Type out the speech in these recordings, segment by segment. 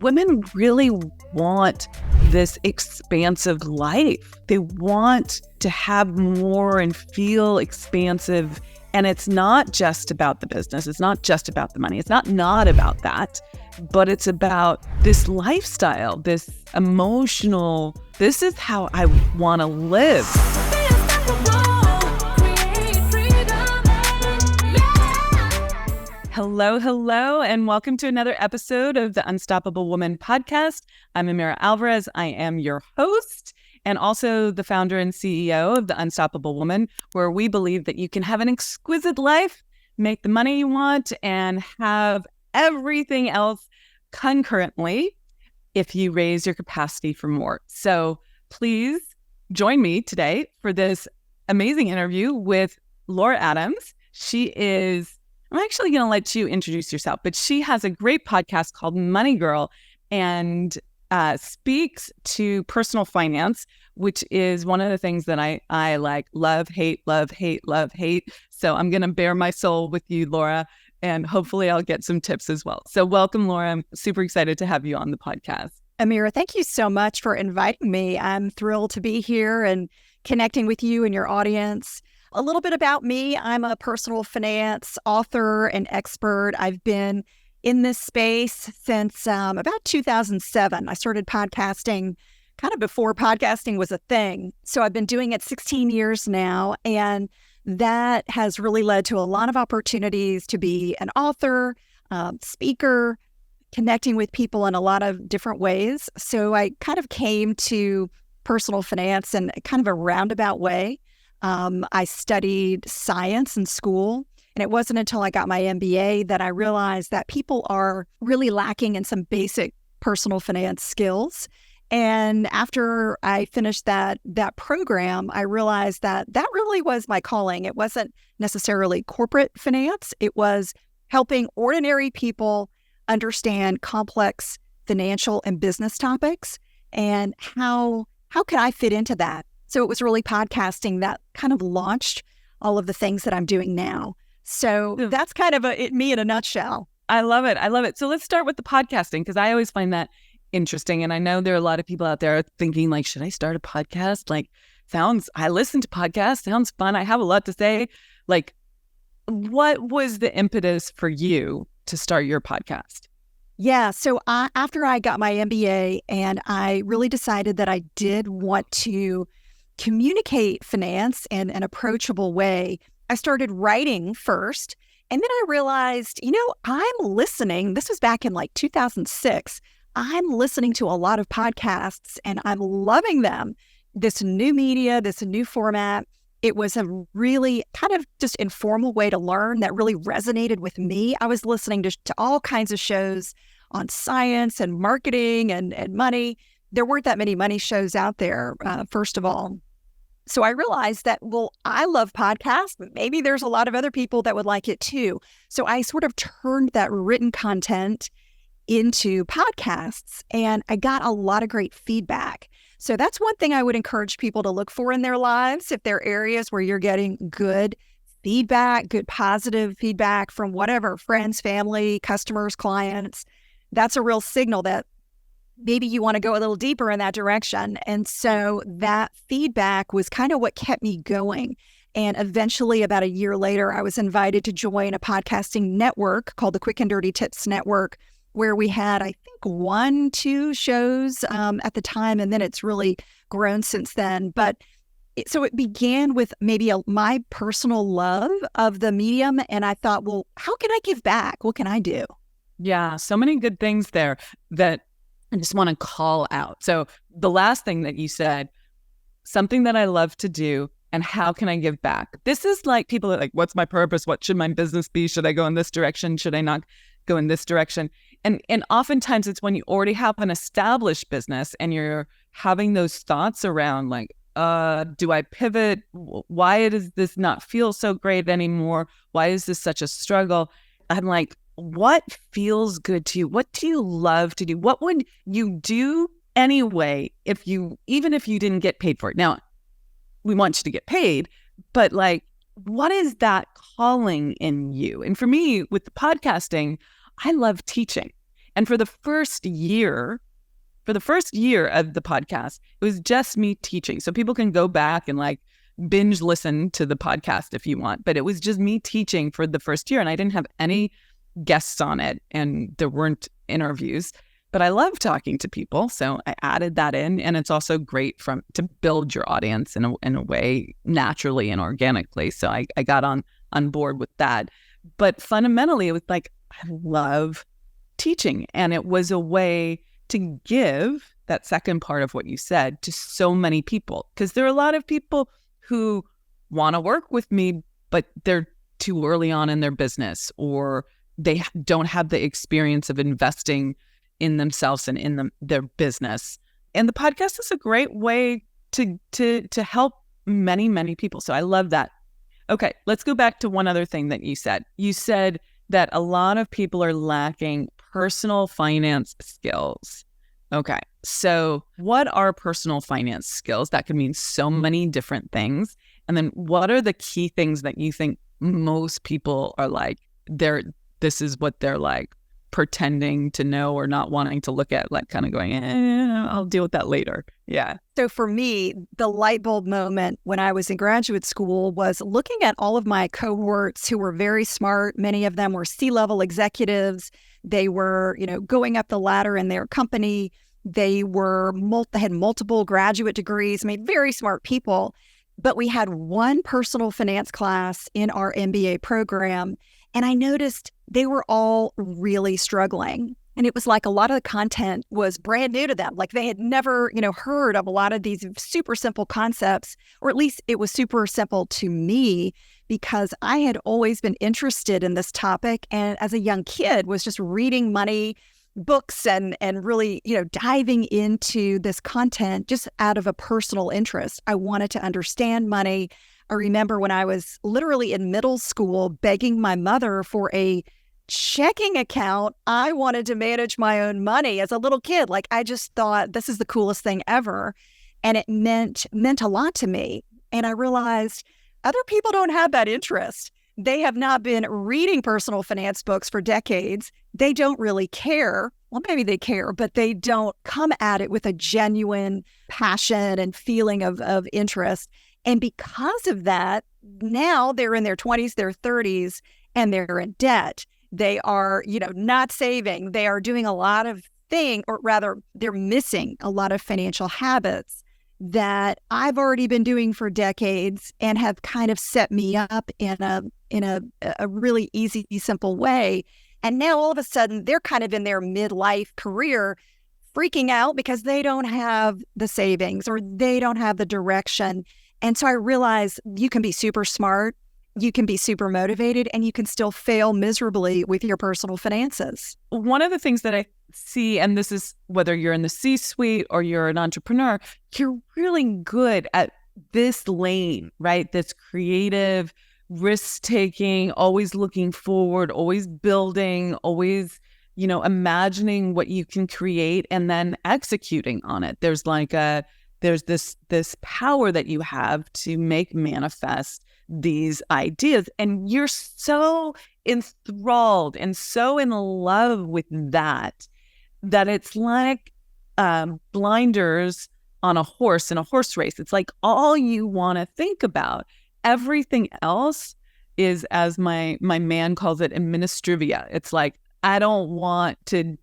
women really want this expansive life. They want to have more and feel expansive. And it's not just about the business. It's not just about the money. It's not about that, but it's about this lifestyle, this emotional, this is how I want to live. Hello, and welcome to another episode of the Unstoppable Woman podcast. I'm Amira Alvarez. I am your host and also the founder and CEO of the Unstoppable Woman, where we believe that you can have an exquisite life, make the money you want, and have everything else concurrently if you raise your capacity for more. So please join me today for this amazing interview with Laura Adams. I'm actually going to let you introduce yourself, but she has a great podcast called Money Girl and speaks to personal finance, which is one of the things that I like, love, hate. So I'm going to bare my soul with you, Laura, and hopefully I'll get some tips as well. So welcome, Laura. I'm super excited to have you on the podcast. Amira, thank you so much for inviting me. I'm thrilled to be here and connecting with you and your audience. A little bit about me. I'm a personal finance author and expert. I've been in this space since about 2007. I started podcasting kind of before podcasting was a thing. So I've been doing it 16 years now, and that has really led to a lot of opportunities to be an author, speaker, connecting with people in a lot of different ways. So I kind of came to personal finance in kind of a roundabout way. I studied science in school, and it wasn't until I got my MBA that I realized that people are really lacking in some basic personal finance skills. And after I finished that program, I realized that really was my calling. It wasn't necessarily corporate finance. It was helping ordinary people understand complex financial and business topics and how could I fit into that. So it was really podcasting that kind of launched all of the things that I'm doing now. So that's kind of me in a nutshell. I love it. So let's start with the podcasting, because I always find that interesting. And I know there are a lot of people out there thinking like, should I start a podcast? I listen to podcasts, sounds fun. I have a lot to say. Like, what was the impetus for you to start your podcast? Yeah. So after I got my MBA and I really decided that I did want to communicate finance in an approachable way, I started writing first. And then I realized, I'm listening. This was back in 2006. I'm listening to a lot of podcasts and I'm loving them. This new media, this new format. It was a really kind of just informal way to learn that really resonated with me. I was listening to all kinds of shows on science and marketing and money. There weren't that many money shows out there, first of all. So I realized that, I love podcasts, but maybe there's a lot of other people that would like it too. So I sort of turned that written content into podcasts, and I got a lot of great feedback. So that's one thing I would encourage people to look for in their lives. If there are areas where you're getting good feedback, good positive feedback from whatever, friends, family, customers, clients, that's a real signal that maybe you want to go a little deeper in that direction. And so that feedback was kind of what kept me going. And eventually, about a year later, I was invited to join a podcasting network called the Quick and Dirty Tips Network, where we had, I think, 1-2 shows at the time. And then it's really grown since then. But so it began with maybe my personal love of the medium. And I thought, how can I give back? What can I do? Yeah, so many good things there that I just want to call out. So the last thing that you said, something that I love to do, and how can I give back? This is like, people are like, what's my purpose? What should my business be? Should I go in this direction? Should I not go in this direction? And oftentimes it's when you already have an established business and you're having those thoughts around like, do I pivot? Why does this not feel so great anymore? Why is this such a struggle? I'm like, what feels good to you? What do you love to do? What would you do anyway even if you didn't get paid for it? Now, we want you to get paid, but what is that calling in you? And for me, with the podcasting, I love teaching. And for the first year of the podcast, it was just me teaching. So people can go back and like binge listen to the podcast if you want. But it was just me teaching for the first year, and I didn't have any guests on it, and there weren't interviews. But I love talking to people, so I added that in, and it's also great to build your audience in a way naturally and organically. So I got on board with that. But fundamentally, it was like I love teaching, and it was a way to give that second part of what you said to so many people, because there are a lot of people who want to work with me, but they're too early on in their business, or they don't have the experience of investing in themselves and in their business. And the podcast is a great way to help many, many people. So I love that. Okay, let's go back to one other thing that you said. You said that a lot of people are lacking personal finance skills. Okay, so what are personal finance skills? That could mean so many different things. And then what are the key things that you think most people are like, this is what they're like pretending to know or not wanting to look at, like kind of going, I'll deal with that later. Yeah. So for me, the light bulb moment when I was in graduate school was looking at all of my cohorts who were very smart. Many of them were C-level executives. They were, going up the ladder in their company. They had multiple graduate degrees, made very smart people. But we had one personal finance class in our MBA program, and I noticed they were all really struggling. And it was like a lot of the content was brand new to them. Like they had never, heard of a lot of these super simple concepts, or at least it was super simple to me because I had always been interested in this topic. And as a young kid was just reading money books and really, diving into this content just out of a personal interest. I wanted to understand money. I remember when I was literally in middle school begging my mother for a checking account. I wanted to manage my own money as a little kid. Like I just thought this is the coolest thing ever. And it meant a lot to me. And I realized other people don't have that interest. They have not been reading personal finance books for decades. They don't really care. Well, maybe they care, but they don't come at it with a genuine passion and feeling of interest. And because of that, now they're in their 20s, their 30s, and they're in debt. They are, not saving. They are doing a lot of things, or rather, they're missing a lot of financial habits that I've already been doing for decades and have kind of set me up in a really easy, simple way. And now all of a sudden, they're kind of in their midlife career freaking out because they don't have the savings or they don't have the direction. And so I realized you can be super smart, you can be super motivated, and you can still fail miserably with your personal finances. One of the things that I see, and this is whether you're in the C-suite or you're an entrepreneur, you're really good at this lane, right? This creative, risk-taking, always looking forward, always building, always, imagining what you can create and then executing on it. There's this power that you have to make manifest these ideas. And you're so enthralled and so in love with that it's like blinders on a horse in a horse race. It's like all you want to think about. Everything else is, as my man calls it, administrivia. It's like, I don't want to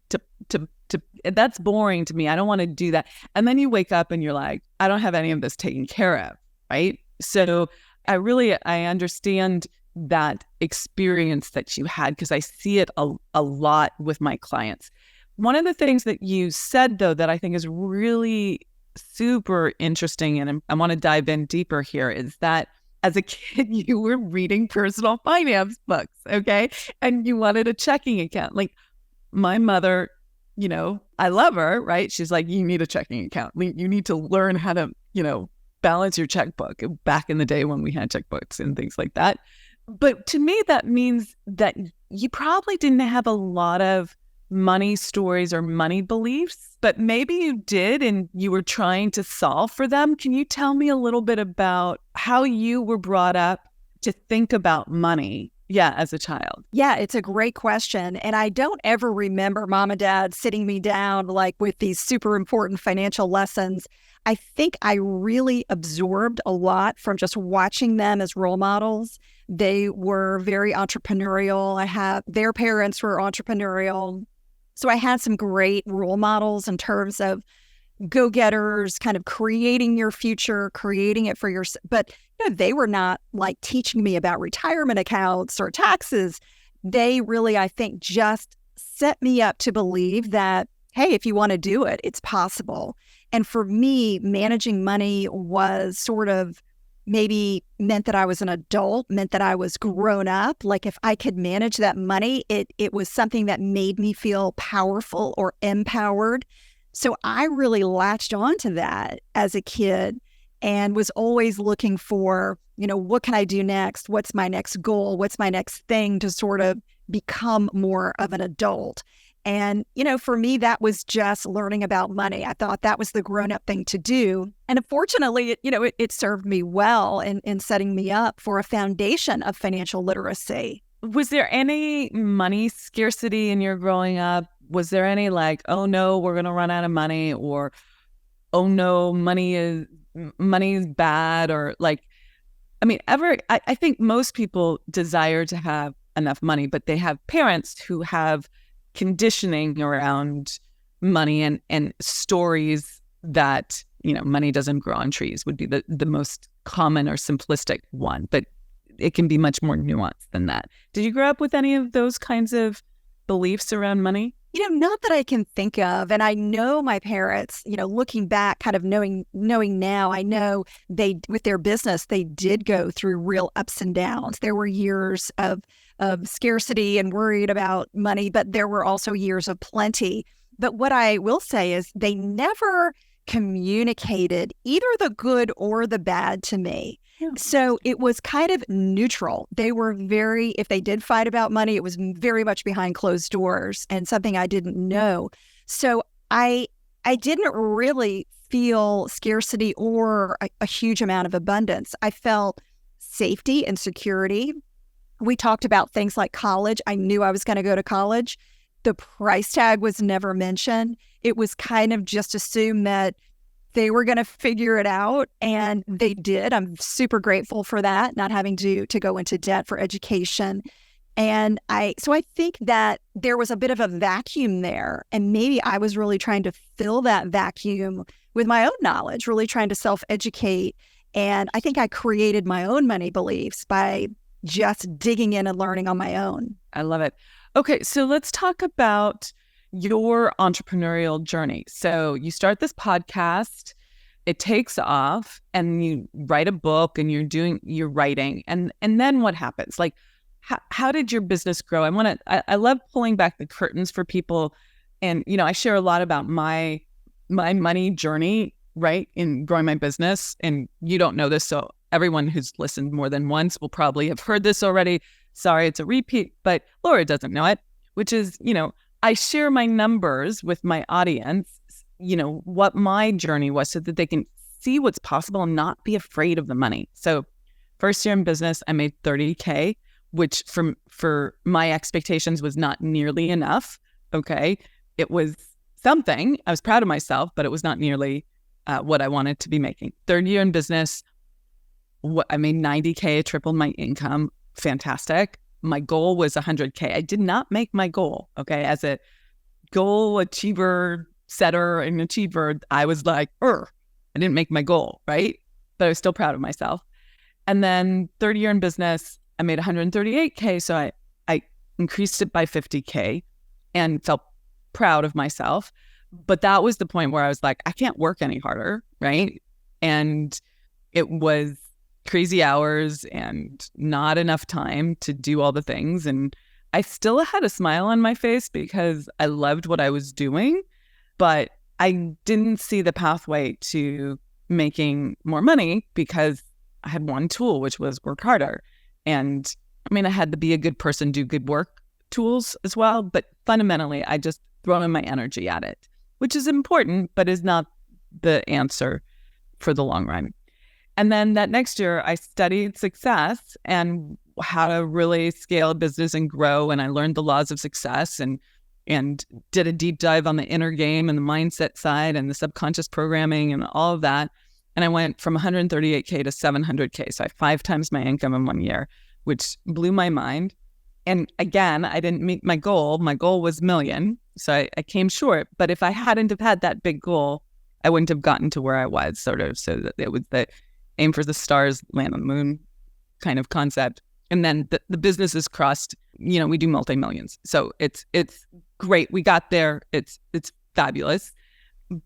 that's boring to me. I don't want to do that. And then you wake up and you're like, I don't have any of this taken care of, right? So I understand that experience that you had because I see it a lot with my clients. One of the things that you said, though, that I think is really super interesting, and I want to dive in deeper here, is that as a kid, you were reading personal finance books, okay? And you wanted a checking account. Like my mother, I love her, right? She's like, you need a checking account. You need to learn how to, balance your checkbook, back in the day when we had checkbooks and things like that. But to me, that means that you probably didn't have a lot of money stories or money beliefs, but maybe you did and you were trying to solve for them. Can you tell me a little bit about how you were brought up to think about money Yeah, as a child. Yeah, it's a great question. And I don't ever remember mom and dad sitting me down like with these super important financial lessons. I think I really absorbed a lot from just watching them as role models. They were very entrepreneurial. Their parents were entrepreneurial. So I had some great role models in terms of go-getters, kind of creating your future, creating it for yourself. But they were not like teaching me about retirement accounts or taxes. They really, I think, just set me up to believe that, hey, if you want to do it, it's possible. And for me, managing money was sort of maybe meant that I was an adult, meant that I was grown up. Like if I could manage that money, it was something that made me feel powerful or empowered. So I really latched onto that as a kid and was always looking for, what can I do next? What's my next goal? What's my next thing to sort of become more of an adult? And, for me, that was just learning about money. I thought that was the grown-up thing to do. And unfortunately, it served me well in setting me up for a foundation of financial literacy. Was there any money scarcity in your growing up? Was there any like, oh no, we're going to run out of money, or, oh no, money is bad, or like, I think most people desire to have enough money, but they have parents who have conditioning around money and stories that, money doesn't grow on trees would be the most common or simplistic one, but it can be much more nuanced than that. Did you grow up with any of those kinds of beliefs around money? Not that I can think of. And I know my parents, looking back, kind of knowing now, I know with their business, they did go through real ups and downs. There were years of scarcity and worried about money, but there were also years of plenty. But what I will say is they never communicated either the good or the bad to me. So it was kind of neutral. They were if they did fight about money, it was very much behind closed doors and something I didn't know. So I didn't really feel scarcity or a huge amount of abundance. I felt safety and security. We talked about things like college. I knew I was going to go to college. The price tag was never mentioned. It was kind of just assumed that they were going to figure it out, and they did. I'm super grateful for that, not having to go into debt for education. And so I think that there was a bit of a vacuum there, and maybe I was really trying to fill that vacuum with my own knowledge, really trying to self-educate. And I think I created my own money beliefs by just digging in and learning on my own. I love it. Okay, so let's talk about your entrepreneurial journey. So you start this podcast, it takes off, and you write a book, and you're writing, and then what happens? Like, how did your business grow? I love pulling back the curtains for people, and I share a lot about my money journey, right, in growing my business. And you don't know this, so everyone who's listened more than once will probably have heard this already. Sorry, it's a repeat, but Laura doesn't know it, which is, I share my numbers with my audience, what my journey was, so that they can see what's possible and not be afraid of the money. So first year in business, I made $30K, which for my expectations was not nearly enough. Okay. It was something. I was proud of myself, but it was not nearly what I wanted to be making. Third year in business, I made $90K, I tripled my income. Fantastic. My goal was $100K. I did not make my goal. Okay. As a goal achiever, setter and achiever, I was like, I didn't make my goal. Right. But I was still proud of myself. And then third year in business, I made $138K. So I increased it by $50K and felt proud of myself. But that was the point where I was like, I can't work any harder. Right. And it was crazy hours and not enough time to do all the things. And I still had a smile on my face because I loved what I was doing, but I didn't see the pathway to making more money because I had one tool, which was work harder. And I had to be a good person, do good work tools as well. But fundamentally, I just throw in my energy at it, which is important, but is not the answer for the long run. And then that next year, I studied success, and how to really scale a business and grow. And I learned the laws of success and did a deep dive on the inner game and the mindset side and the subconscious programming and all of that. And I went from 138K to 700K. So I 5 times my income in 1 year, which blew my mind. And again, I didn't meet my goal. My goal was $1 million. So I came short. But if I hadn't have had that big goal, I wouldn't have gotten to where I was, sort of. So that it was the aim for the stars, land on the moon kind of concept. And then the business is crossed, we do multi-millions. So it's great. We got there. It's fabulous.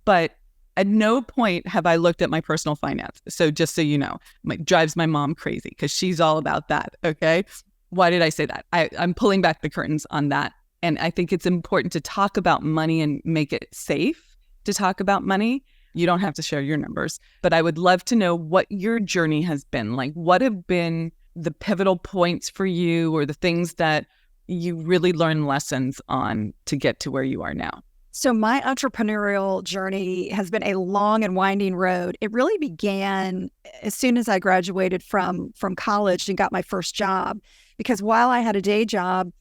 But at no point have I looked at my personal finance. So just so you know, drives my mom crazy because she's all about that. Okay. Why did I say that? I'm pulling back the curtains on that. And I think it's important to talk about money and make it safe to talk about money. You don't have to share your numbers, but I would love to know what your journey has been. Like, what have been the pivotal points for you, or the things that you really learned lessons on to get to where you are now? So my entrepreneurial journey has been a long and winding road. It really began as soon as I graduated from college and got my first job, because while I had a day job,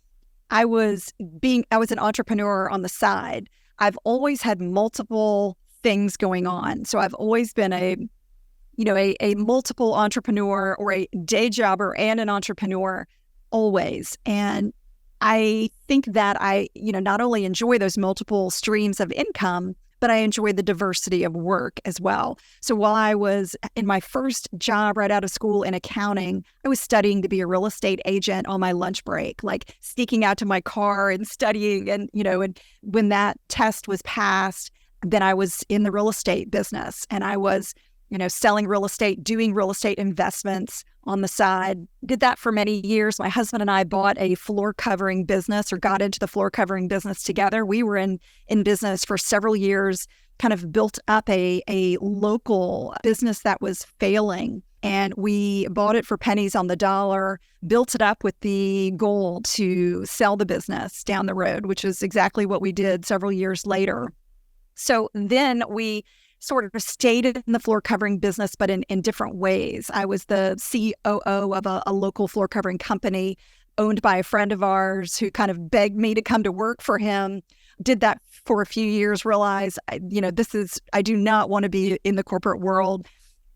I was an entrepreneur on the side. I've always had multiple things going on. So I've always been a multiple entrepreneur, or a day jobber and an entrepreneur, always. And I think that I, not only enjoy those multiple streams of income, but I enjoy the diversity of work as well. So while I was in my first job right out of school in accounting, I was studying to be a real estate agent on my lunch break, like sneaking out to my car and studying. And when that test was passed, then I was in the real estate business, and I was selling real estate, doing real estate investments on the side. Did that for many years. My husband and I bought a floor covering business, or got into the floor covering business together. We were in business for several years, kind of built up a local business that was failing. And we bought it for pennies on the dollar, built it up with the goal to sell the business down the road, which is exactly what we did several years later. So then we sort of stayed in the floor covering business, but in different ways. I was the COO of a local floor covering company owned by a friend of ours who kind of begged me to come to work for him. Did that for a few years, realized, I do not want to be in the corporate world.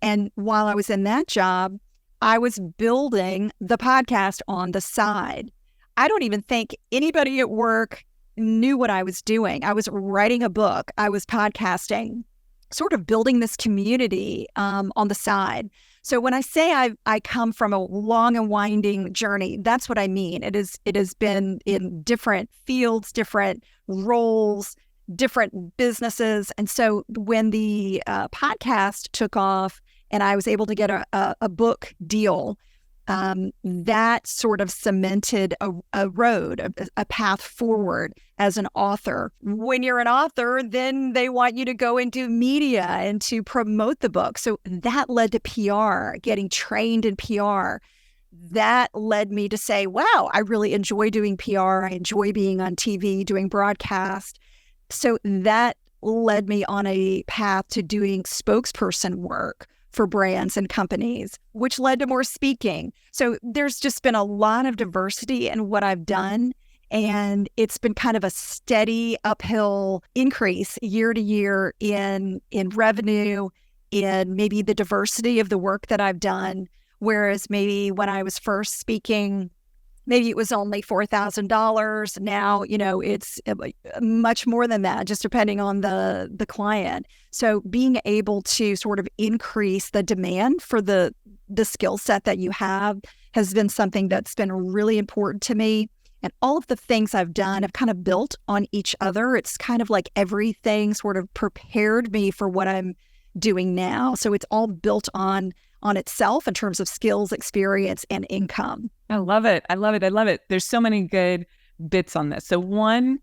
And while I was in that job, I was building the podcast on the side. I don't even think anybody at work knew what I was doing. I was writing a book. I was podcasting, sort of building this community on the side. So when I say I come from a long and winding journey, that's what I mean. It has been in different fields, different roles, different businesses. And so when the podcast took off and I was able to get a book deal, that sort of cemented a road, a path forward as an author. When you're an author, then they want you to go and do media and to promote the book. So that led to PR, getting trained in PR. That led me to say, wow, I really enjoy doing PR. I enjoy being on TV, doing broadcast. So that led me on a path to doing spokesperson work for brands and companies, which led to more speaking. So there's just been a lot of diversity in what I've done. And it's been kind of a steady uphill increase year to year in revenue, in maybe the diversity of the work that I've done. Whereas maybe when I was first speaking, maybe it was only $4,000. Now, it's much more than that, just depending on the client. So being able to sort of increase the demand for the skill set that you have has been something that's been really important to me. And all of the things I've done have kind of built on each other. It's kind of like everything sort of prepared me for what I'm doing now. So it's all built on itself in terms of skills, experience, and income. I love it. I love it. I love it. There's so many good bits on this. So one,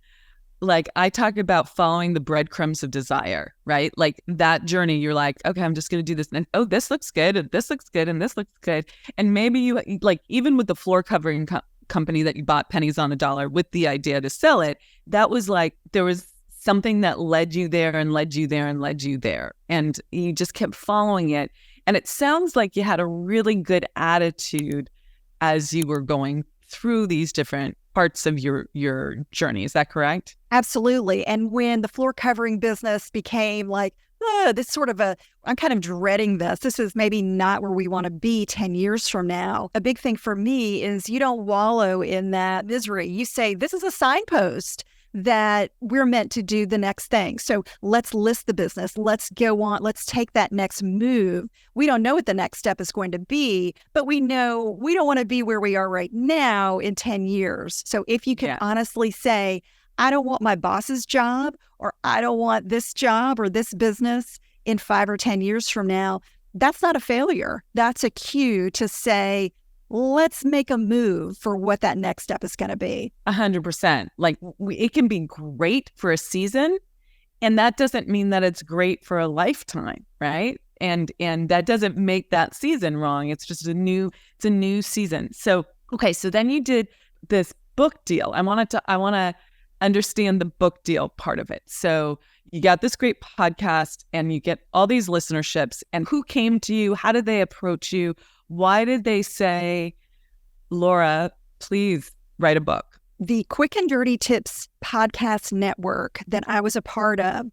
like I talk about following the breadcrumbs of desire, right? Like that journey, you're like, okay, I'm just going to do this. And oh, this looks good. And this looks good. And this looks good. And maybe you like, even with the floor covering company that you bought pennies on a dollar with the idea to sell it, that was like, there was something that led you there and led you there and led you there. And you just kept following it. And it sounds like you had a really good attitude as you were going through these different parts of your journey. Is that correct? Absolutely. And when the floor covering business became like, this sort of I'm kind of dreading this. This is maybe not where we want to be 10 years from now. A big thing for me is you don't wallow in that misery. You say, this is a signpost that we're meant to do the next thing. So let's list the business. Let's go on. Let's take that next move. We don't know what the next step is going to be, but we know we don't want to be where we are right now in 10 years. So if you can honestly say, I don't want my boss's job, or I don't want this job or this business in 5 or 10 years from now, that's not a failure. That's a cue to say, let's make a move for what that next step is going to be. 100%. Like it can be great for a season, and that doesn't mean that it's great for a lifetime, right? And that doesn't make that season wrong. It's just a new season. So, okay, so then you did this book deal. I want to understand the book deal part of it. So you got this great podcast and you get all these listenerships, and who came to you? How did they approach you? Why did they say, Laura, please write a book? The Quick and Dirty Tips podcast network that I was a part of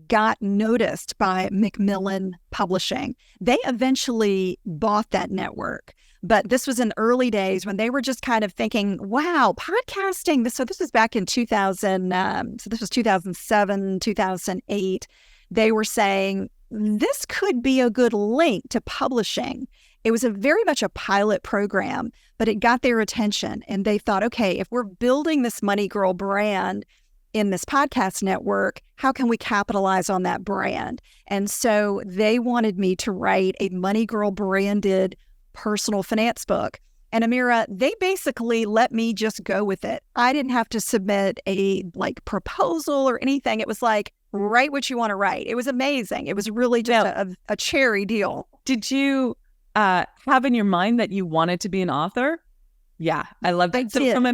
got noticed by Macmillan Publishing. They eventually bought that network. But this was in early days when they were just kind of thinking, wow, podcasting. So this was back in 2000. So this was 2007, 2008. They were saying, this could be a good link to publishing. It was very much a pilot program, but it got their attention. And they thought, okay, if we're building this Money Girl brand in this podcast network, how can we capitalize on that brand? And so they wanted me to write a Money Girl branded personal finance book. And Amira, they basically let me just go with it. I didn't have to submit a proposal or anything. It was like, write what you want to write. It was amazing. It was really just a cherry deal. Did you have in your mind that you wanted to be an author? Yeah, I love that. So from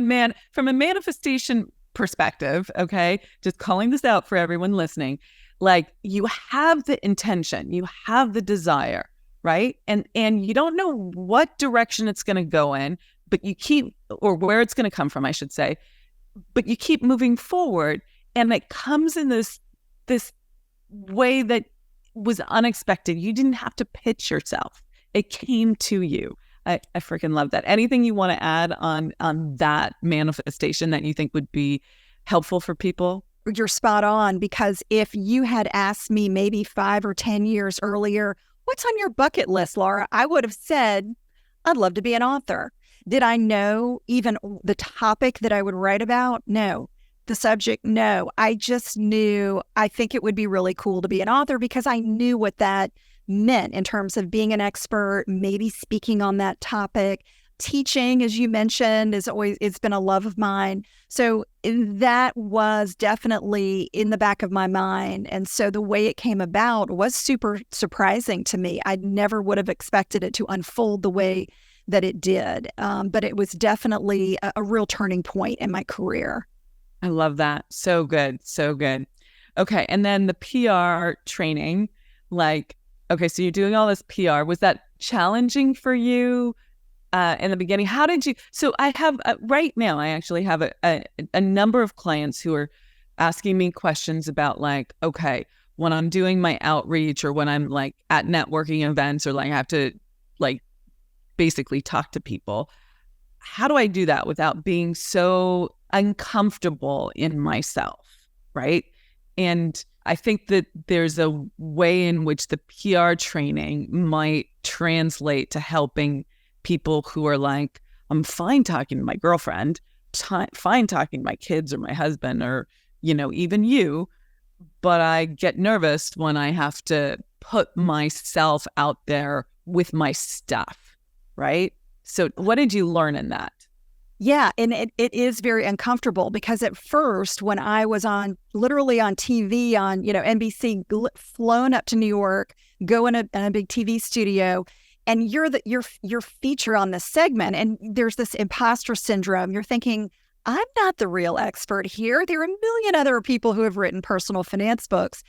a manifestation perspective, okay, just calling this out for everyone listening, like you have the intention, you have the desire, right? And you don't know what direction it's going to go in, but you keep, or where it's going to come from, I should say, but you keep moving forward, and it comes in this way that was unexpected. You didn't have to pitch yourself. It came to you. I freaking love that. Anything you want to add on that manifestation that you think would be helpful for people? You're spot on, because if you had asked me maybe 5 or 10 years earlier, what's on your bucket list, Laura? I would have said, I'd love to be an author. Did I know even the topic that I would write about? No. The subject? No. I just knew I think it would be really cool to be an author, because I knew what that meant in terms of being an expert, maybe speaking on that topic. Teaching, as you mentioned, it's been a love of mine. So that was definitely in the back of my mind. And so the way it came about was super surprising to me. I never would have expected it to unfold the way that it did. But it was definitely a real turning point in my career. I love that. So good. So good. Okay. And then the PR training, okay, so you're doing all this PR. Was that challenging for you in the beginning? How did you? So I have right now, I actually have a number of clients who are asking me questions about okay, when I'm doing my outreach, or when I'm at networking events, or I have to basically talk to people. How do I do that without being so uncomfortable in myself, right? And I think that there's a way in which the PR training might translate to helping people who are I'm fine talking to my girlfriend, fine talking to my kids or my husband, or, even you, but I get nervous when I have to put myself out there with my stuff, right? So what did you learn in that? Yeah, and it is very uncomfortable, because at first, when I was literally on TV on NBC, flown up to New York, go in a big TV studio, and you're featured on this segment, and there's this imposter syndrome. You're thinking, I'm not the real expert here. There are a million other people who have written personal finance books,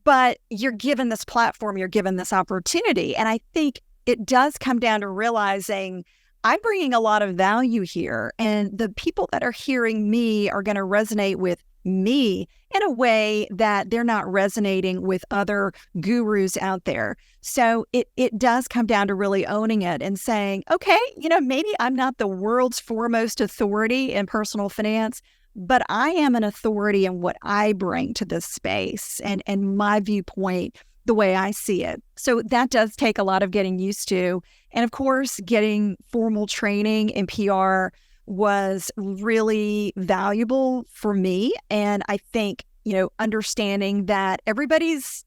but you're given this platform, you're given this opportunity, and I think it does come down to realizing I'm bringing a lot of value here, and the people that are hearing me are going to resonate with me in a way that they're not resonating with other gurus out there. So it does come down to really owning it and saying, okay, maybe I'm not the world's foremost authority in personal finance, but I am an authority in what I bring to this space and my viewpoint, the way I see it. So that does take a lot of getting used to. And of course, getting formal training in PR was really valuable for me. And I think, understanding that everybody's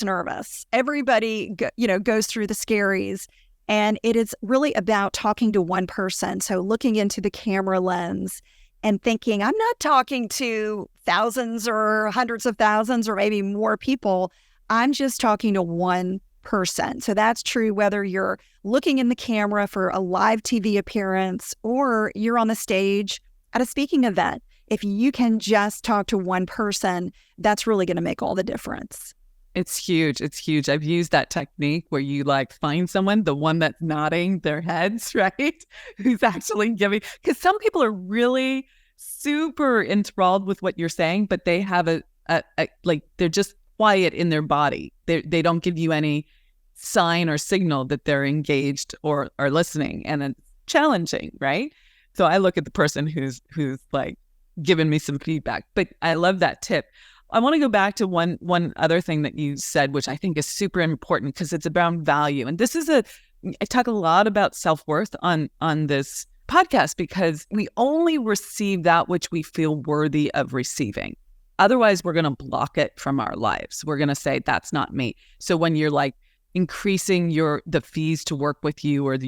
nervous. Everybody, goes through the scaries. And it is really about talking to one person. So looking into the camera lens and thinking, I'm not talking to thousands or hundreds of thousands or maybe more people. I'm just talking to one person. So that's true whether you're looking in the camera for a live TV appearance or you're on the stage at a speaking event. If you can just talk to one person, that's really going to make all the difference. It's huge. It's huge. I've used that technique where you find someone, the one that's nodding their heads, right? Who's actually giving, because some people are really super enthralled with what you're saying, but they have they're just quiet in their body. They don't give you any sign or signal that they're engaged or are listening, and it's challenging, right? So I look at the person who's giving me some feedback. But I love that tip. I want to go back to one other thing that you said, which I think is super important because it's about value. And this is I talk a lot about self-worth on this podcast because we only receive that which we feel worthy of receiving. Otherwise, we're going to block it from our lives. We're going to say, that's not me. So when you're increasing the fees to work with you or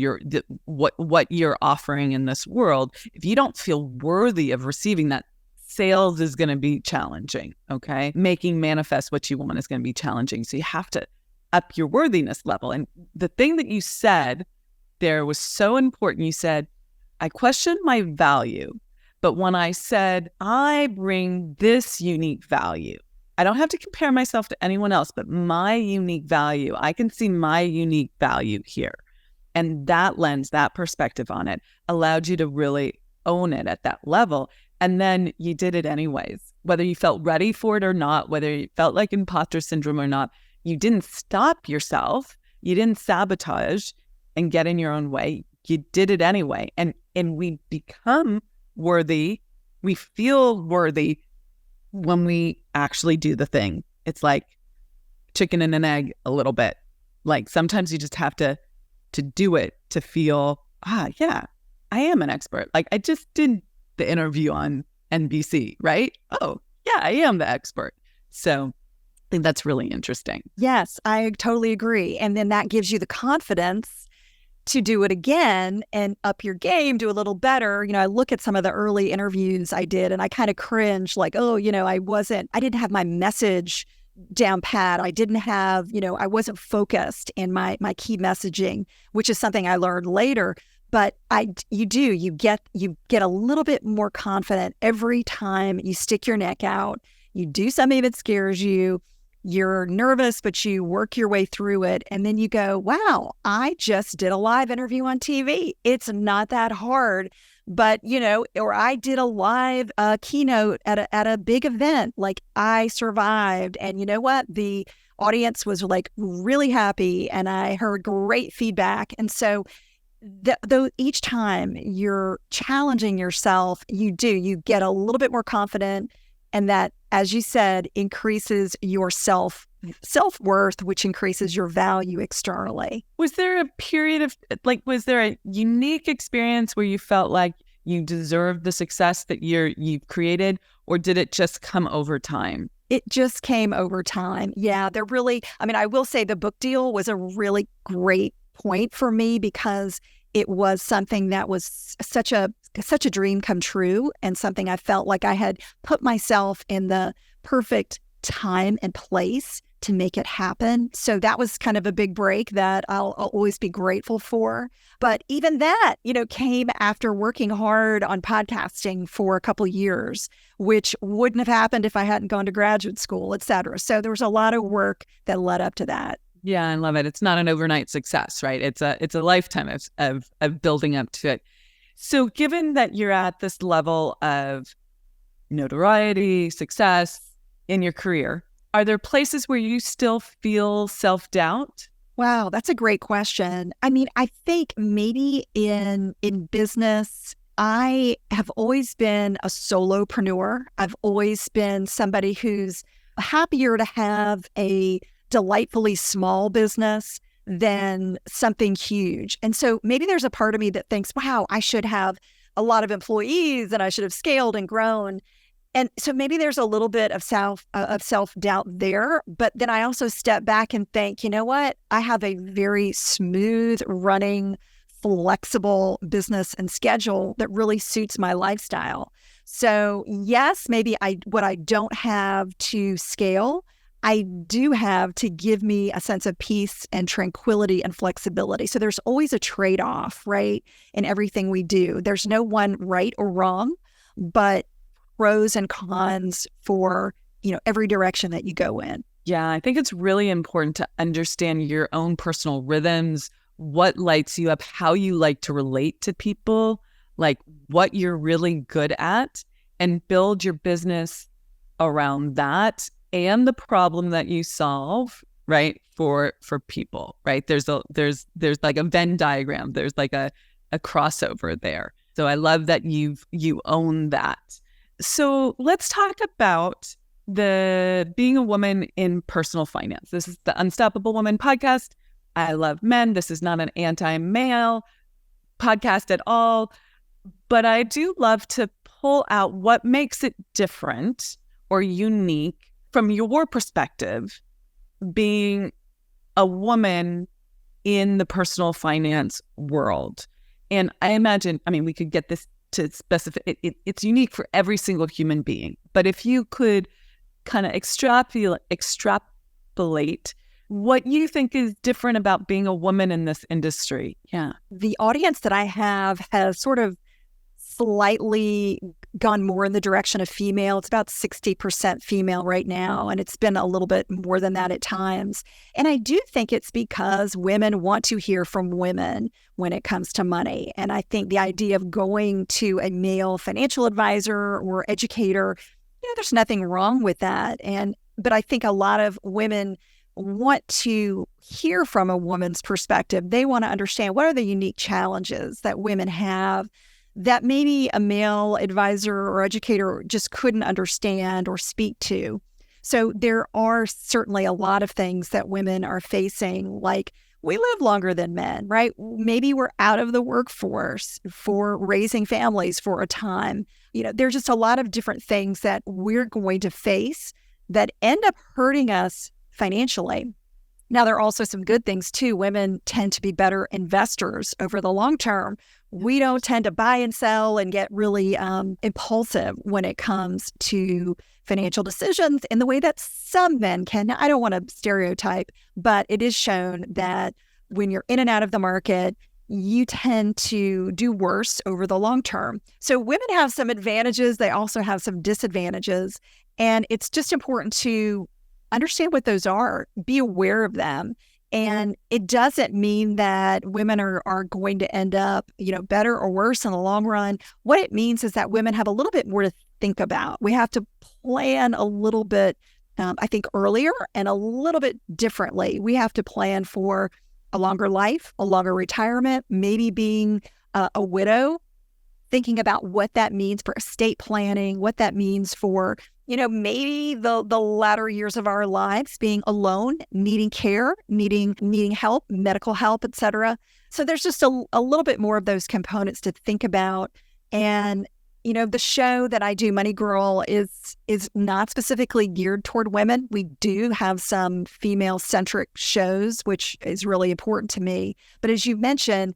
what you're offering in this world, if you don't feel worthy of receiving that, sales is going to be challenging, okay? Making manifest what you want is going to be challenging. So you have to up your worthiness level. And the thing that you said there was so important. You said, I question my value. But when I said, I bring this unique value, I don't have to compare myself to anyone else, but my unique value, I can see my unique value here. And that lens, that perspective on it allowed you to really own it at that level. And then you did it anyways, whether you felt ready for it or not, whether you felt like imposter syndrome or not, you didn't stop yourself. You didn't sabotage and get in your own way. You did it anyway. And we become worthy. We feel worthy when we actually do the thing. It's like chicken and an egg a little bit. Sometimes you just have to do it to feel, yeah, I am an expert. I just did the interview on NBC, right? Oh, yeah, I am the expert. So I think that's really interesting. Yes, I totally agree. And then that gives you the confidence to do it again and up your game, do a little better. I look at some of the early interviews I did and I kind of cringe I didn't have my message down pat. I didn't have, I wasn't focused in my key messaging, which is something I learned later. But you get a little bit more confident every time you stick your neck out. You do something that scares you. You're nervous, but you work your way through it. And then you go, wow, I just did a live interview on TV. It's not that hard. But, or I did a live keynote at a big event. I survived. And you know what? The audience was really happy and I heard great feedback. And so though each time you're challenging yourself, you get a little bit more confident, and that, as you said, increases your self-worth, which increases your value externally. Was there a period of was there a unique experience where you felt like you deserved the success that you've created, or did it just come over time? It just came over time. Yeah, I will say the book deal was a really great point for me because it was something that was such a dream come true and something I felt like I had put myself in the perfect time and place to make it happen. So that was kind of a big break that I'll always be grateful for. But even that, came after working hard on podcasting for a couple of years, which wouldn't have happened if I hadn't gone to graduate school, et cetera. So there was a lot of work that led up to that. Yeah, I love it. It's not an overnight success, right? It's a lifetime of building up to it. So given that you're at this level of notoriety, success in your career, are there places where you still feel self-doubt? Wow, that's a great question. I mean, I think maybe in business, I have always been a solopreneur. I've always been somebody who's happier to have a delightfully small business than something huge. And so maybe there's a part of me that thinks, wow, I should have a lot of employees and I should have scaled and grown. And so maybe there's a little bit of self-doubt there, but then I also step back and think, you know what? I have a very smooth running, flexible business and schedule that really suits my lifestyle. So yes, maybe what I don't have to scale, I do have to give me a sense of peace and tranquility and flexibility. So there's always a trade-off, right? In everything we do. There's no one right or wrong, but pros and cons for, every direction that you go in. Yeah, I think it's really important to understand your own personal rhythms, what lights you up, how you like to relate to people, like what you're really good at, and build your business around that and the problem that you solve, right? For people, right? There's like a Venn diagram. There's like a crossover there. So I love that you own that. So let's talk about the being a woman in personal finance. This is the Unstoppable Woman podcast. I love men. This is not an anti-male podcast at all, but I do love to pull out what makes it different or unique from your perspective, being a woman in the personal finance world. And I imagine, we could get this to specify, it's unique for every single human being. But if you could kind of extrapolate what you think is different about being a woman in this industry. Yeah. The audience that I have has sort of slightly gone more in the direction of female. It's about 60% female right now, and it's been a little bit more than that at times. And I do think it's because women want to hear from women when it comes to money. And I think the idea of going to a male financial advisor or educator, there's nothing wrong with that. But I think a lot of women want to hear from a woman's perspective. They want to understand what are the unique challenges that women have that maybe a male advisor or educator just couldn't understand or speak to. So there are certainly a lot of things that women are facing, like we live longer than men, right? Maybe we're out of the workforce for raising families for a time. There's just a lot of different things that we're going to face that end up hurting us financially. Now, there are also some good things too. Women tend to be better investors over the long term. We don't tend to buy and sell and get really impulsive when it comes to financial decisions in the way that some men can. Now, I don't want to stereotype, but it is shown that when you're in and out of the market, you tend to do worse over the long term. So women have some advantages. They also have some disadvantages. And it's just important to understand what those are, be aware of them. And it doesn't mean that women are going to end up, better or worse in the long run. What it means is that women have a little bit more to think about. We have to plan a little bit, I think, earlier and a little bit differently. We have to plan for a longer life, a longer retirement, maybe being a widow, thinking about what that means for estate planning, what that means for maybe the latter years of our lives, being alone, needing care, needing help, medical help, et cetera. So there's just a little bit more of those components to think about. And, the show that I do, Money Girl, is not specifically geared toward women. We do have some female-centric shows, which is really important to me. But as you mentioned,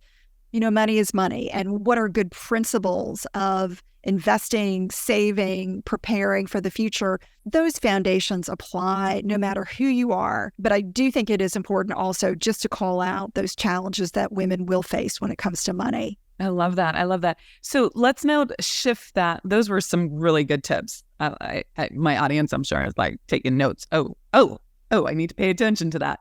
money is money. And what are good principles of investing, saving, preparing for the future? Those foundations apply no matter who you are. But I do think it is important also just to call out those challenges that women will face when it comes to money. I love that. So let's now shift that. Those were some really good tips. My audience, I'm sure, is like taking notes. Oh, oh, I need to pay attention to that.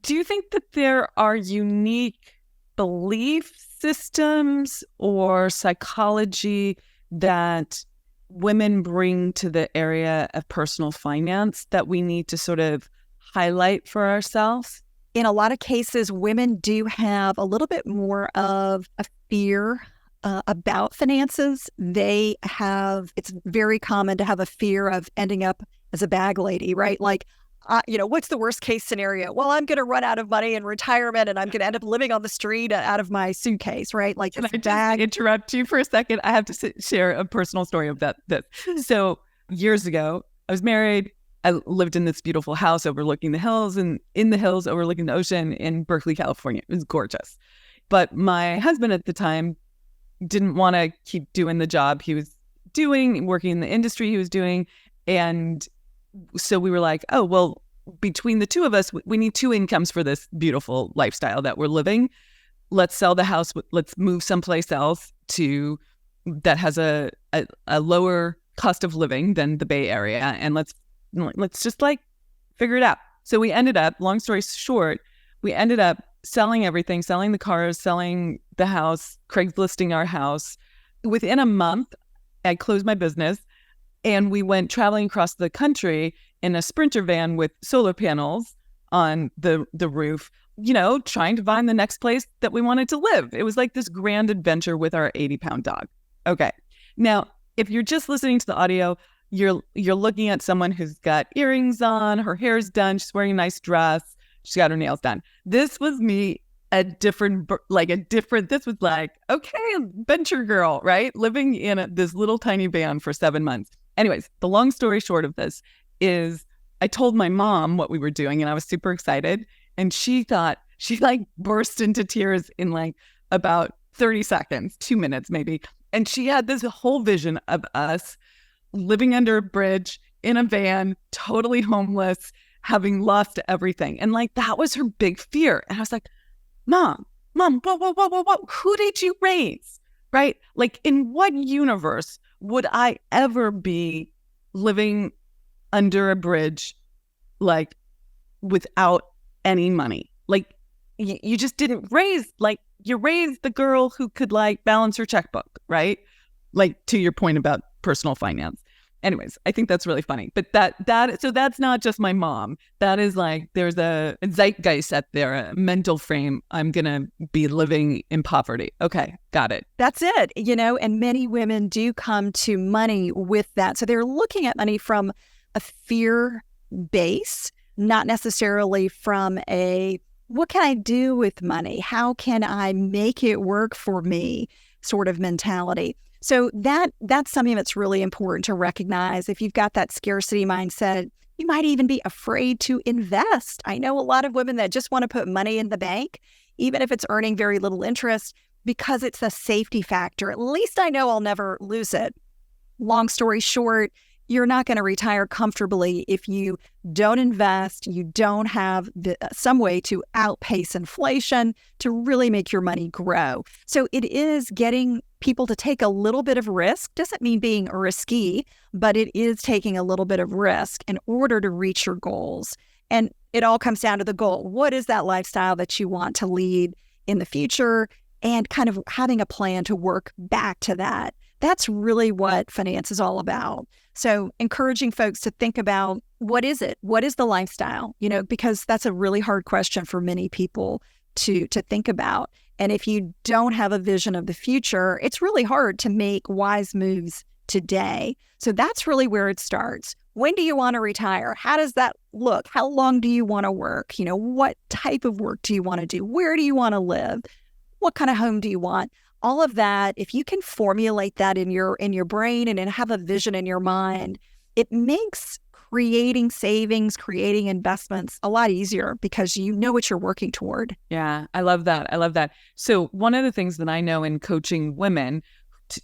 Do you think that there are unique belief systems or psychology that women bring to the area of personal finance that we need to sort of highlight for ourselves? In a lot of cases, women do have a little bit more of a fear about finances. It's very common to have a fear of ending up as a bag lady, right? Like, what's the worst case scenario? Well, I'm going to run out of money in retirement and I'm going to end up living on the street out of my suitcase, right? Like, can I just interrupt you for a second? I have to share a personal story of that. So years ago, I was married. I lived in this beautiful house overlooking the hills and in the hills overlooking the ocean in Berkeley, California. It was gorgeous. But my husband at the time didn't want to keep doing the job he was doing, working in the industry he was doing. And so we were like, oh, well, between the two of us, we need two incomes for this beautiful lifestyle that we're living. Let's sell the house. Let's move someplace else that has a lower cost of living than the Bay Area. And let's just like figure it out. So we ended up, long story short, we ended up selling everything, selling the cars, selling the house, Craigslisting our house. Within a month, I closed my business and we went traveling across the country in a Sprinter van with solar panels on the roof, trying to find the next place that we wanted to live. It was like this grand adventure with our 80-pound dog. Okay. Now, if you're just listening to the audio, you're looking at someone who's got earrings on, her hair's done, she's wearing a nice dress, she's got her nails done. This was me, this was like, okay, venture girl, right? Living in this little tiny van for 7 months. Anyways, the long story short of this is I told my mom what we were doing and I was super excited. And she burst into tears in like about 30 seconds, 2 minutes maybe. And she had this whole vision of us living under a bridge in a van, totally homeless, having lost everything. And like, that was her big fear. And I was like, Mom, whoa, who did you raise? Right? Like, in what universe would I ever be living under a bridge, like, without any money? Like, you just didn't you raised the girl who could like balance her checkbook, right? Like, to your point about personal finance. Anyways, I think that's really funny. But so that's not just my mom. That is like, there's a zeitgeist out there, a mental frame. I'm going to be living in poverty. Okay, got it. That's it. And many women do come to money with that. So they're looking at money from a fear base, not necessarily from what can I do with money? How can I make it work for me sort of mentality? So that's something that's really important to recognize. If you've got that scarcity mindset, you might even be afraid to invest. I know a lot of women that just want to put money in the bank, even if it's earning very little interest, because it's a safety factor. At least I know I'll never lose it. Long story short, you're not going to retire comfortably if you don't invest, you don't have some way to outpace inflation to really make your money grow. So it is getting people to take a little bit of risk. Doesn't mean being risky, but it is taking a little bit of risk in order to reach your goals. And it all comes down to the goal. What is that lifestyle that you want to lead in the future? And kind of having a plan to work back to that. That's really what finance is all about. So encouraging folks to think about, what is it? What is the lifestyle? Because that's a really hard question for many people to think about. And if you don't have a vision of the future, it's really hard to make wise moves today. So that's really where it starts. When do you want to retire? How does that look? How long do you want to work? What type of work do you want to do? Where do you want to live? What kind of home do you want? All of that, if you can formulate that in your brain and have a vision in your mind, it makes creating savings, creating investments a lot easier because you know what you're working toward. Yeah, I love that. So one of the things that I know in coaching women,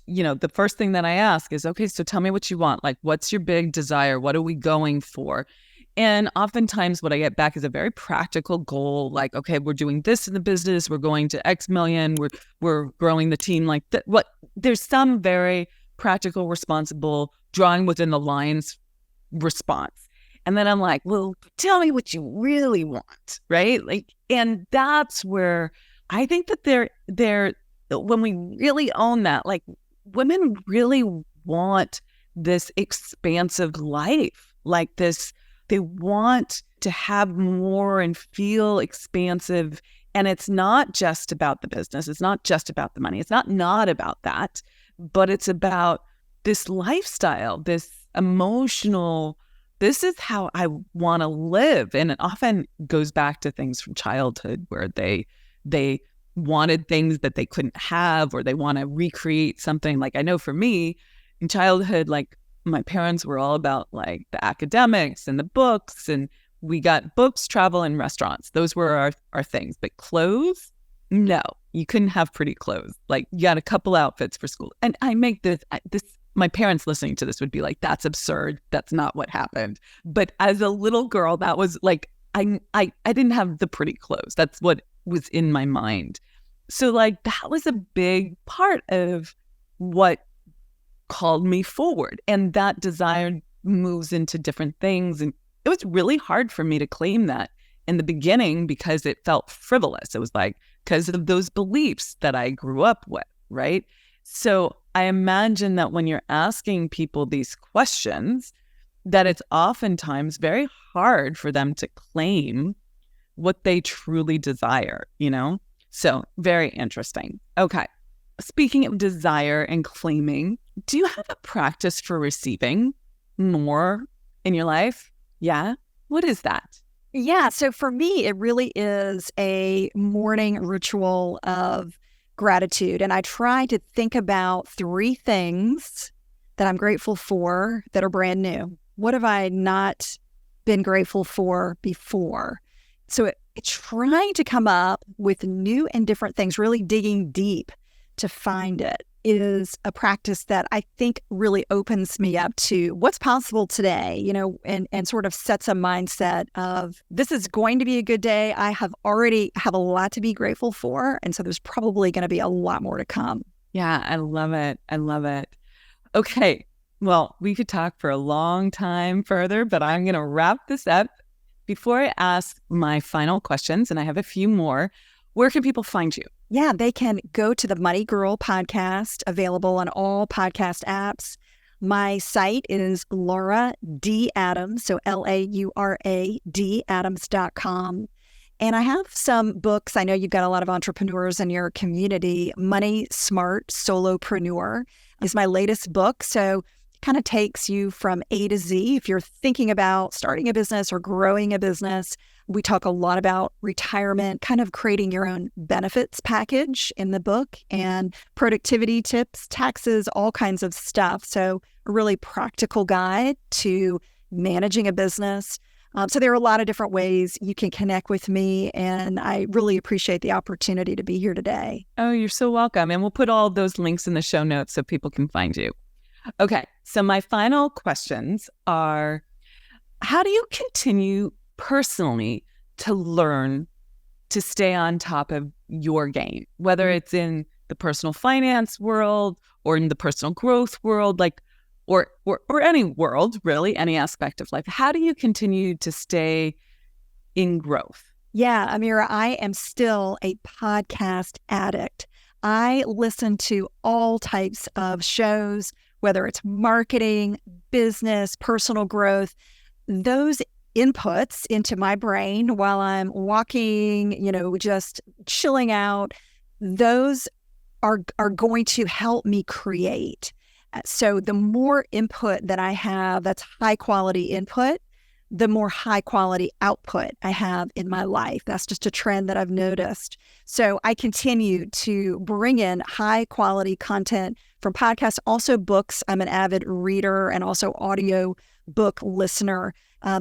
the first thing that I ask is, okay, so tell me what you want. Like, what's your big desire? What are we going for? And oftentimes what I get back is a very practical goal, like, okay, we're doing this in the business, we're going to X million, we're growing the team like that. There's some very practical, responsible, drawing within the lines response. And then I'm like, well, tell me what you really want, right? Like, and that's where I think that when we really own that, like women really want this expansive life, like this, they want to have more and feel expansive. And it's not just about the business. It's not just about the money. It's not about that, but it's about this lifestyle, this emotional, this is how I want to live. And it often goes back to things from childhood where they wanted things that they couldn't have, or they want to recreate something. Like I know for me in childhood, like my parents were all about like the academics and the books, and we got books, travel, and restaurants. Those were our things. But clothes, no, you couldn't have pretty clothes. Like you got a couple outfits for school. And I make this, my parents listening to this would be like, that's absurd. That's not what happened. But as a little girl, that was like, I didn't have the pretty clothes. That's what was in my mind. So like that was a big part of what called me forward. And that desire moves into different things. And it was really hard for me to claim that in the beginning because it felt frivolous. It was like, because of those beliefs that I grew up with, right? So I imagine that when you're asking people these questions, that it's oftentimes very hard for them to claim what they truly desire, you know? So very interesting. Okay. Speaking of desire and claiming, do you have a practice for receiving more in your life? Yeah. What is that? Yeah. So for me, it really is a morning ritual of gratitude. And I try to think about 3 things that I'm grateful for that are brand new. What have I not been grateful for before? So it's trying to come up with new and different things, really digging deep to find it is a practice that I think really opens me up to what's possible today, you know, and sort of sets a mindset of this is going to be a good day. I already have a lot to be grateful for. And so there's probably going to be a lot more to come. Yeah, I love it. I love it. Okay. Well, we could talk for a long time further, but I'm going to wrap this up. Before I ask my final questions, and I have a few more, where can people find you? Yeah, they can go to the Money Girl podcast, available on all podcast apps. My site is Laura D. Adams, so LAURA Adams.com. And I have some books. I know you've got a lot of entrepreneurs in your community. Money Smart Solopreneur is my latest book. So it kind of takes you from A to Z. If you're thinking about starting a business or growing a business, we talk a lot about retirement, kind of creating your own benefits package in the book, and productivity tips, taxes, all kinds of stuff. So a really practical guide to managing a business. So there are a lot of different ways you can connect with me, and I really appreciate the opportunity to be here today. Oh, you're so welcome. And we'll put all those links in the show notes so people can find you. Okay, so my final questions are, how do you continue personally to learn to stay on top of your game, whether it's in the personal finance world or in the personal growth world, like, or any world, really, any aspect of life? How do you continue to stay in growth? Yeah, Amira, I am still a podcast addict. I listen to all types of shows, whether it's marketing, business, personal growth. Those inputs into my brain while I'm walking, you know, just chilling out, those are going to help me create. So the more input that I have, that's high quality input, the more high quality output I have in my life. That's just a trend that I've noticed. So I continue to bring in high quality content from podcasts, also books. I'm an avid reader and also audio book listener.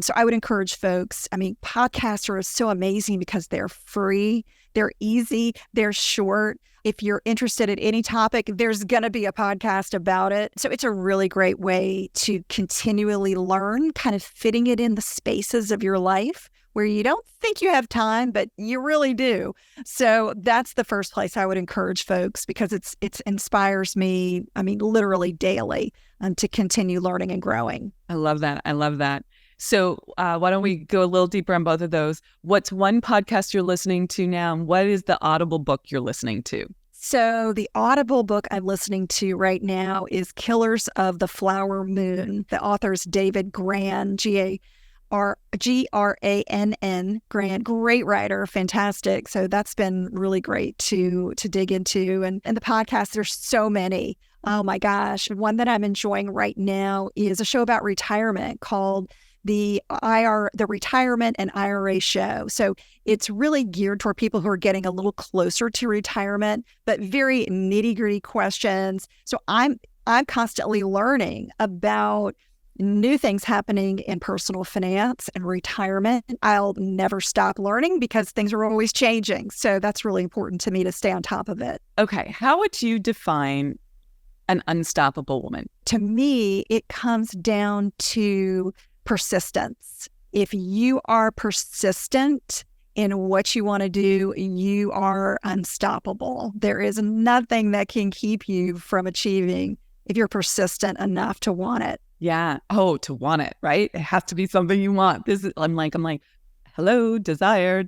So I would encourage folks, I mean, podcasts are so amazing because they're free, they're easy, they're short. If you're interested in any topic, there's going to be a podcast about it. So it's a really great way to continually learn, kind of fitting it in the spaces of your life where you don't think you have time, but you really do. So that's the first place I would encourage folks, because it inspires me, I mean, literally daily, to continue learning and growing. I love that. I love that. So why don't we go a little deeper on both of those? What's one podcast you're listening to now? And what is the Audible book you're listening to? So the Audible book I'm listening to right now is Killers of the Flower Moon. The author's David Grann, Grann, Grant, great writer, fantastic. So that's been really great to dig into. And the podcast, there's so many. Oh my gosh. One that I'm enjoying right now is a show about retirement called the Retirement and IRA Show. So it's really geared toward people who are getting a little closer to retirement, but very nitty-gritty questions. So I'm constantly learning about new things happening in personal finance and retirement. I'll never stop learning because things are always changing. So that's really important to me to stay on top of it. Okay. How would you define an unstoppable woman? To me, it comes down to persistence. If you are persistent in what you want to do, you are unstoppable. There is nothing that can keep you from achieving if you're persistent enough to want it. Yeah. Oh, to want it, right? It has to be something you want. I'm like, hello, desire.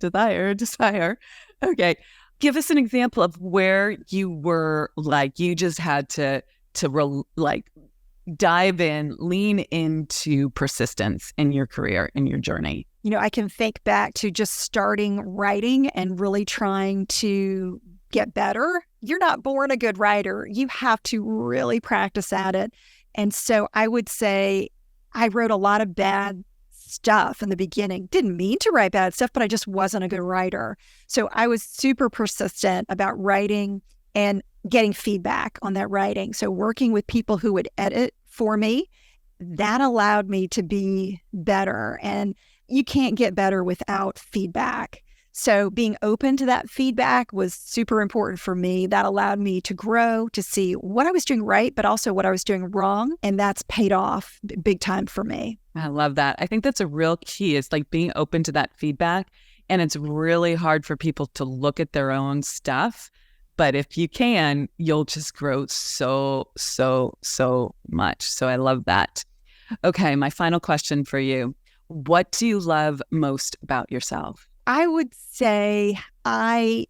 Okay. Give us an example of where you were like, you just had to dive in, lean into persistence in your career, in your journey. I can think back to just starting writing and really trying to get better. You're not born a good writer. You have to really practice at it. And so I would say I wrote a lot of bad stuff in the beginning. Didn't mean to write bad stuff, but I just wasn't a good writer. So I was super persistent about writing and getting feedback on that writing. So working with people who would edit for me, that allowed me to be better. And you can't get better without feedback. So being open to that feedback was super important for me. That allowed me to grow, to see what I was doing right, but also what I was doing wrong. And that's paid off big time for me. I love that. I think that's a real key. It's like being open to that feedback. And it's really hard for people to look at their own stuff. But if you can, you'll just grow so much. So I love that. Okay, my final question for you. What do you love most about yourself? I would say I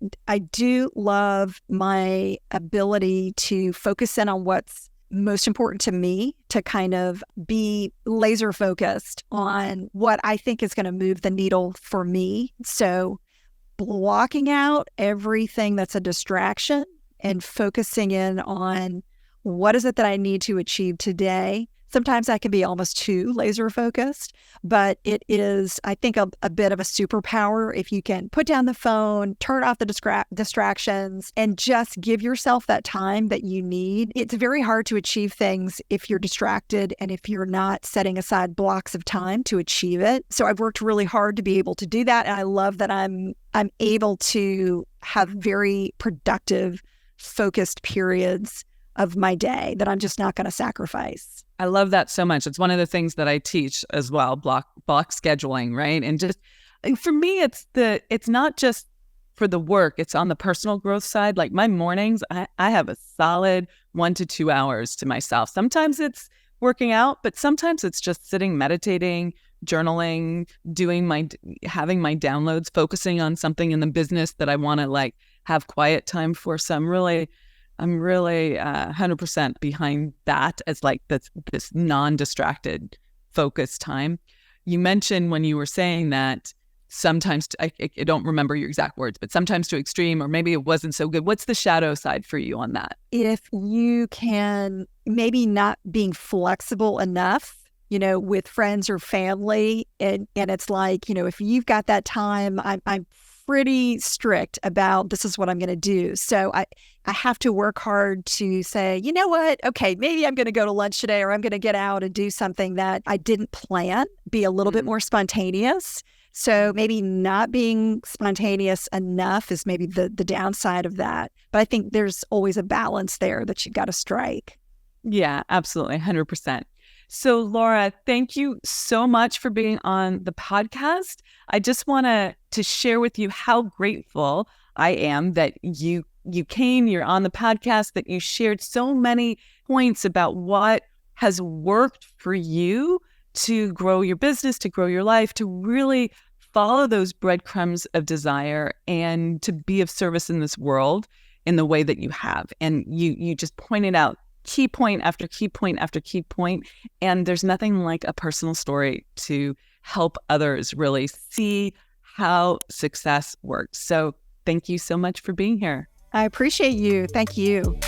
do love my ability to focus in on what's most important to me, to kind of be laser focused on what I think is going to move the needle for me. So blocking out everything that's a distraction and focusing in on what is it that I need to achieve today. Sometimes that can be almost too laser focused, but it is, I think, a bit of a superpower if you can put down the phone, turn off the distractions, and just give yourself that time that you need. It's very hard to achieve things if you're distracted and if you're not setting aside blocks of time to achieve it. So I've worked really hard to be able to do that. And I love that I'm able to have very productive, focused periods of my day that I'm just not going to sacrifice. I love that so much. It's one of the things that I teach as well, block scheduling, right? And just for me, it's not just for the work, it's on the personal growth side. Like my mornings, I have a solid 1 to 2 hours to myself. Sometimes it's working out, but sometimes it's just sitting, meditating, journaling, having my downloads, focusing on something in the business that I want to have quiet time for. So I'm really 100% behind that as this non-distracted focused time. You mentioned when you were saying that sometimes, I don't remember your exact words, but sometimes to extreme, or maybe it wasn't so good. What's the shadow side for you on that? If you can maybe not being flexible enough, with friends or family, and it's like, if you've got that time, I'm pretty strict about this is what I'm going to do. So I have to work hard to say, you know what? Okay, maybe I'm going to go to lunch today, or I'm going to get out and do something that I didn't plan, be a little bit more spontaneous. So maybe not being spontaneous enough is maybe the downside of that. But I think there's always a balance there that you've got to strike. Yeah, absolutely. 100%. So Laura, thank you so much for being on the podcast. I just want to share with you how grateful I am that you came, you're on the podcast, that you shared so many points about what has worked for you to grow your business, to grow your life, to really follow those breadcrumbs of desire and to be of service in this world in the way that you have. And you just pointed out key point after key point after key point. And there's nothing like a personal story to help others really see how success works. So thank you so much for being here. I appreciate you. Thank you.